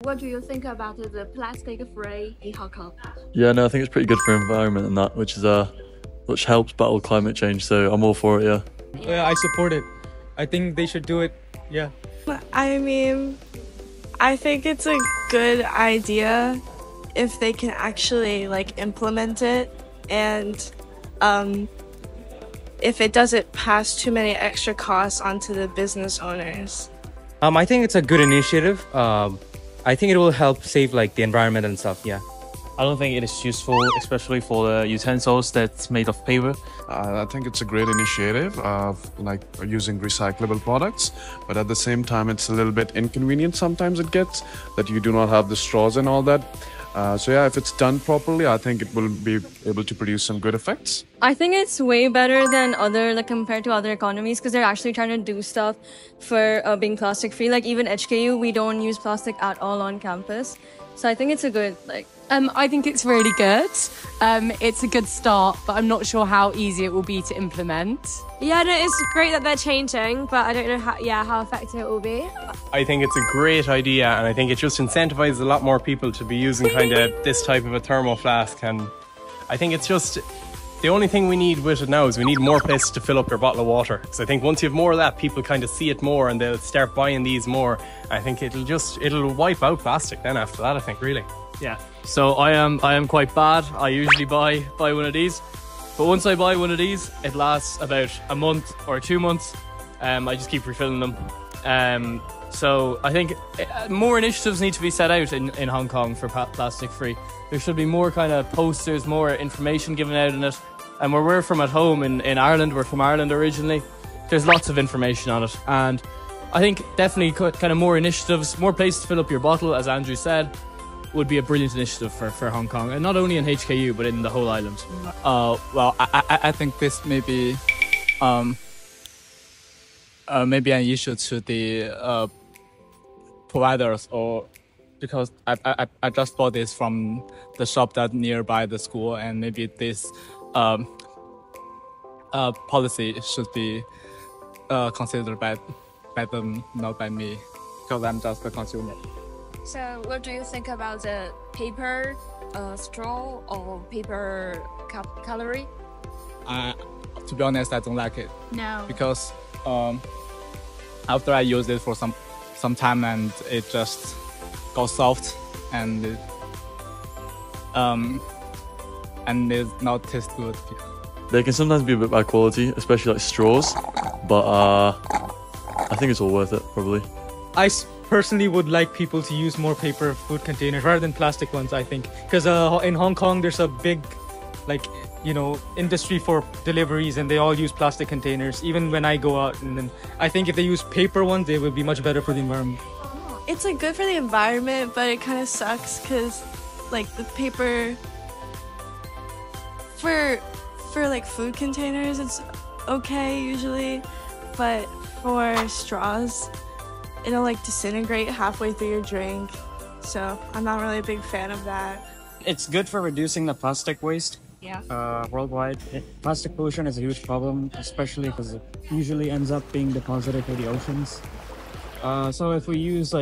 What do you think about the plastic-free in Hong Kong? Yeah, no, I think it's pretty good for environment and that, which helps battle climate change. So I'm all for it. Yeah. Yeah, I support it. I think they should do it. Yeah. I mean, I think it's a good idea if they can actually implement it, and if it doesn't pass too many extra costs onto the business owners. I think it's a good initiative. I think it will help save the environment and stuff. Yeah. I don't think it is useful, especially for the utensils that's made of paper. I think it's a great initiative of using recyclable products, but at the same time, it's a little bit inconvenient sometimes it gets that you do not have the straws and all that. So yeah, if it's done properly, I think it will be able to produce some good effects. I think it's way better than compared to other economies, because they're actually trying to do stuff for being plastic free. Like even HKU, we don't use plastic at all on campus. So I think it's a good I think it's really good. It's a good start, but I'm not sure how easy it will be to implement. Yeah, no, it's great that they're changing, but I don't know how effective it will be. I think it's a great idea, and I think it just incentivizes a lot more people to be using kind of this type of a thermal flask. And I think it's just the only thing we need with it now is we need more places to fill up your bottle of water. Because I think once you have more of that, people kind of see it more and they'll start buying these more. I think it'll wipe out plastic then after that, I think, really. Yeah. So I am quite bad. I usually buy one of these, but once I buy one of these, it lasts about a month or 2 months. I just keep refilling them. So I think more initiatives need to be set out in Hong Kong for plastic free. There should be more kind of posters, more information given out in it. And where we're from at home in Ireland, we're from Ireland originally, there's lots of information on it. And I think definitely kind of more initiatives, more places to fill up your bottle, as Andrew said, would be a brilliant initiative for Hong Kong, and not only in HKU but in the whole island. Well, I think this may be maybe an issue to the providers, or because I just bought this from the shop that nearby the school, and maybe this policy should be considered by them, not by me, because I'm just a consumer. So what do you think about the paper straw or paper cutlery? To be honest, I don't like it. No. Because after I use it for some time, and it just goes soft, and it not taste good. They can sometimes be a bit bad quality, especially like straws, but I think it's all worth it, probably. I personally would like people to use more paper food containers rather than plastic ones, I think. Because in Hong Kong, there's a big, industry for deliveries, and they all use plastic containers, even when I go out. And then I think if they use paper ones, they would be much better for the environment. It's good for the environment, but it kind of sucks because the paper for food containers, it's okay usually, but for straws, it'll disintegrate halfway through your drink, so I'm not really a big fan of that. It's good for reducing the plastic waste. Yeah. Worldwide, plastic pollution is a huge problem, especially because it usually ends up being deposited to the oceans. So if we use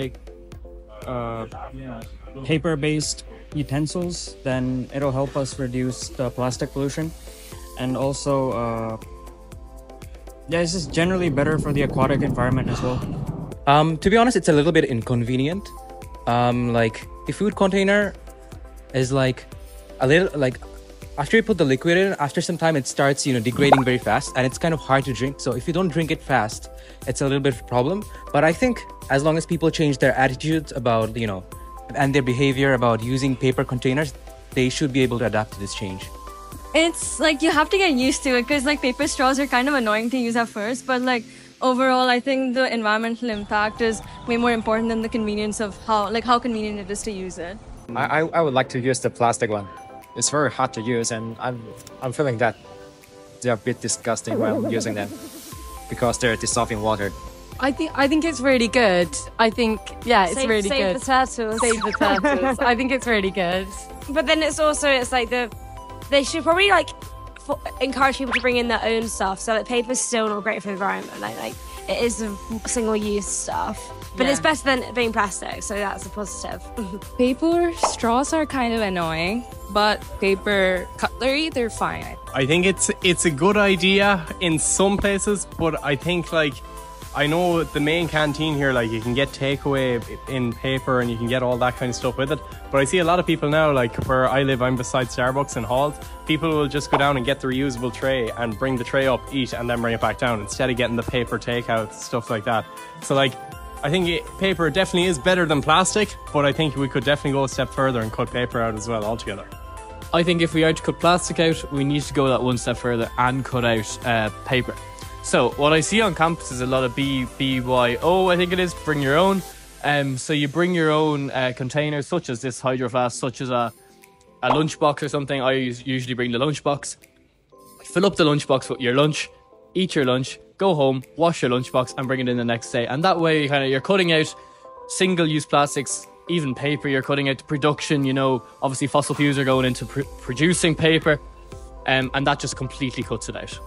paper-based utensils, then it'll help us reduce the plastic pollution, and also it's just generally better for the aquatic environment as well. To be honest, it's a little bit inconvenient. The food container is a little after you put the liquid in, after some time it starts degrading very fast, and it's kind of hard to drink. So if you don't drink it fast, it's a little bit of a problem. But I think as long as people change their attitudes about and their behavior about using paper containers, they should be able to adapt to this change. It's you have to get used to it, because paper straws are kind of annoying to use at first, but overall, I think the environmental impact is way more important than the convenience of how convenient it is to use it. I would like to use the plastic one. It's very hard to use, and I'm feeling that they're a bit disgusting when using them because they're dissolving water. I think it's really good. I think it's really good. Save the turtles. Save the turtles. I think it's really good. But then they should probably encourage people to bring in their own stuff, so that paper's still not great for the environment. It is a single-use stuff. But Yeah. it's better than being plastic, so that's a positive. Paper straws are kind of annoying, but paper cutlery, they're fine. I think it's a good idea in some places, but I think like I know the main canteen here, like you can get takeaway in paper and you can get all that kind of stuff with it. But I see a lot of people now, like where I live, I'm beside Starbucks in Halls. People will just go down and get the reusable tray and bring the tray up, eat, and then bring it back down instead of getting the paper takeout, stuff like that. So like, I think paper definitely is better than plastic, but I think we could definitely go a step further and cut paper out as well altogether. I think if we are to cut plastic out, we need to go that one step further and cut out paper. So what I see on campus is a lot of BYO, I think it is, bring your own. So you bring your own containers, such as this hydro flask, such as a lunchbox or something. I usually bring the lunchbox. Fill up the lunchbox with your lunch, eat your lunch, go home, wash your lunchbox, and bring it in the next day. And that way, you're cutting out single-use plastics, even paper. You're cutting out the production. You know, obviously fossil fuels are going into producing paper, and that just completely cuts it out.